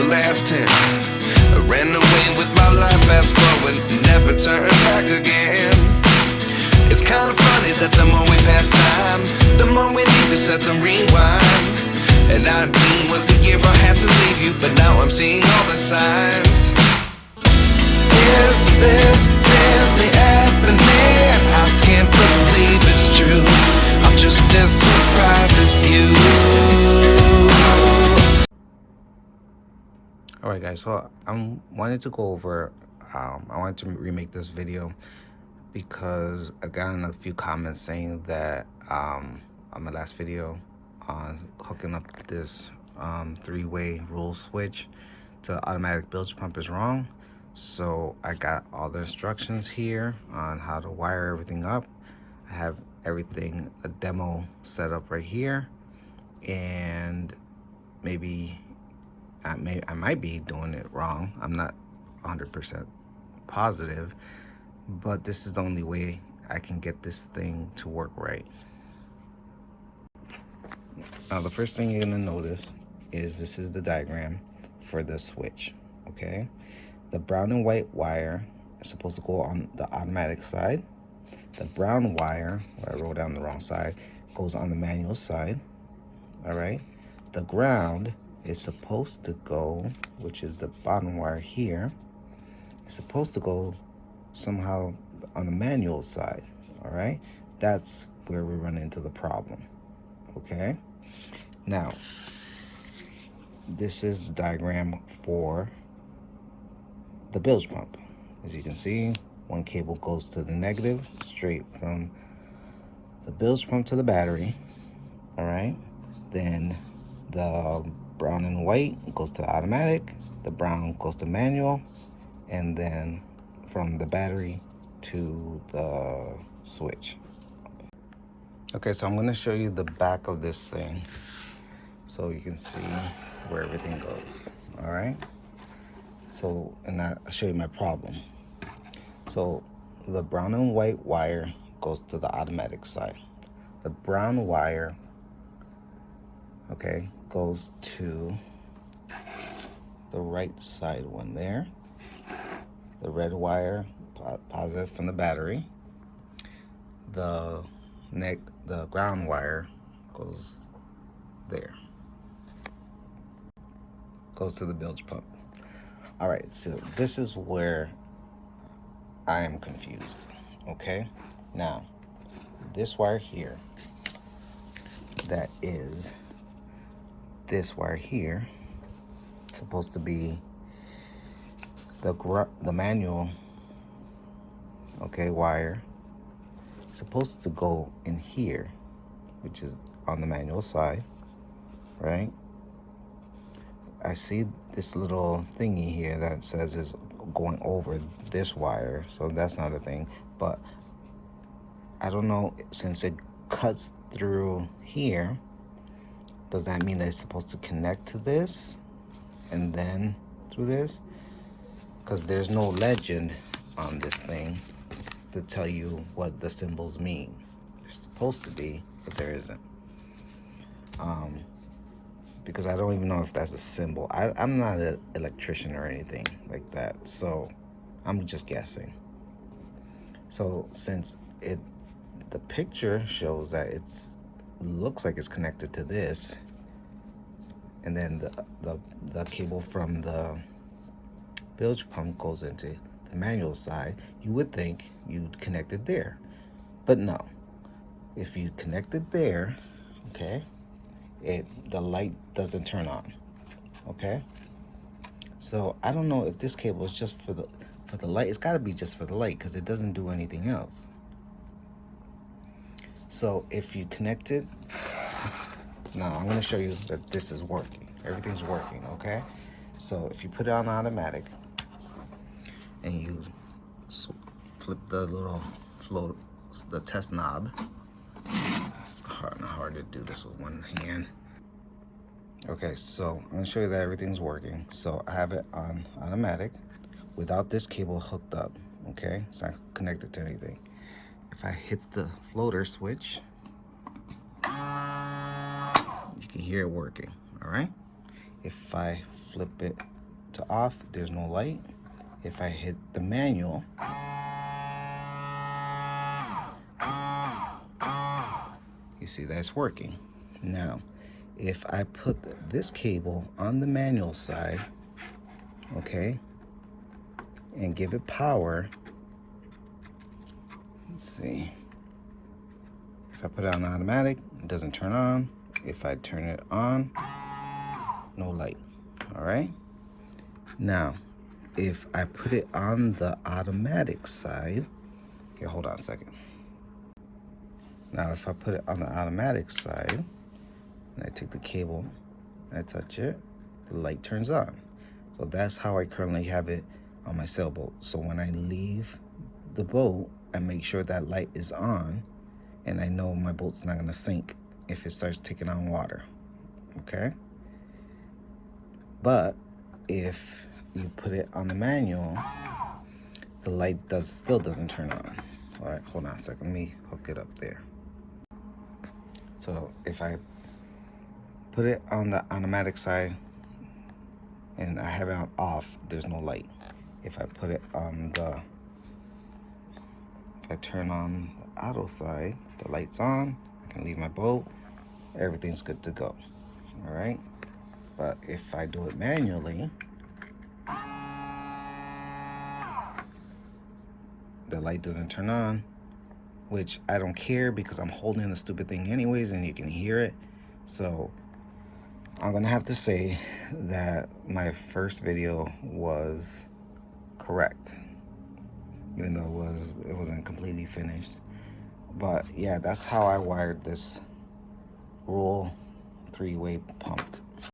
last 10. I ran away with my life, fast forward, never turn back again. It's kind of funny that the more we pass time, the more we need to set the rewind. And 19 was the year I had to leave you, but now I'm seeing all the signs. Is this really happening? I can't believe it's true. I'm just as surprised as you. Alright guys, so I wanted to go over, I wanted to remake this video because I got in a few comments saying that on my last video on hooking up this three-way rule switch to automatic bilge pump is wrong. So I got all the instructions here on how to wire everything up. I have everything, a demo set up right here, and maybe I might be doing it wrong. I'm not 100% positive, but this is the only way I can get this thing to work right. Now, the first thing you're gonna notice is this is the diagram for the switch, okay? The brown and white wire is supposed to go on the automatic side. The brown wire, I wrote down the wrong side, goes on the manual side, all right? The ground is supposed to go, which is the bottom wire here, it's supposed to go somehow on the manual side, all right? That's where we run into the problem, okay? Now, this is the diagram for the bilge pump. As you can see, one cable goes to the negative, straight from the bilge pump to the battery, all right? Then the brown and white goes to automatic, the brown goes to manual, and then from the battery to the switch. Okay, so I'm gonna show you the back of this thing so you can see where everything goes, all right? So, and I'll show you my problem. So the brown and white wire goes to the automatic side. The brown wire, okay, goes to the right side one there. The red wire, positive from the battery. The ground wire goes there. Goes to the bilge pump. All right, so this is where I am confused, okay? Now, this wire here, that is this wire here, supposed to be the manual, okay, wire, supposed to go in here, which is on the manual side, right? I see this little thingy here that says is going over this wire, so that's not a thing, but I don't know, since it cuts through here, does that mean that it's supposed to connect to this and then through this? Because there's no legend on this thing to tell you what the symbols mean. There's supposed to be, but there isn't. Because I don't even know if that's a symbol. I'm not an electrician or anything like that, so I'm just guessing. So since the picture shows that looks like it's connected to this, and then the cable from the bilge pump goes into the manual side, you would think you'd connect it there, but no. If you connect it there, okay, the light doesn't turn on, okay? So I don't know if this cable is just for the light. It's got to be just for the light because it doesn't do anything else. So if you connect it, now I'm going to show you that this is working. Everything's working, okay? So if you put it on automatic and you flip the little the test knob. It's hard to do this with one hand. Okay, so I'm gonna show you that everything's working. So I have it on automatic without this cable hooked up, okay? It's not connected to anything. If I hit the floater switch, you can hear it working, all right? If I flip it to off, there's no light. If I hit the manual, you see that it's working. Now, if I put this cable on the manual side, okay, and give it power, let's see. If I put it on automatic, it doesn't turn on. If I turn it on, no light. All right. Now, if I put it on the automatic side, okay, hold on a second. Now, if I put it on the automatic side, and I take the cable, and I touch it, the light turns on. So that's how I currently have it on my sailboat. So when I leave the boat, I make sure that light is on, and I know my boat's not gonna sink if it starts taking on water, okay? But if you put it on the manual, the light still doesn't turn on. All right, hold on a second, let me hook it up there. So if I put it on the automatic side and I have it on off, there's no light. If I put it on if I turn on the auto side, the light's on, I can leave my boat, everything's good to go, all right? But if I do it manually, the light doesn't turn on, which I don't care because I'm holding the stupid thing anyways and you can hear it. So I'm gonna have to say that my first video was correct, even though it wasn't completely finished. But yeah, that's how I wired this Rule 3-way pump.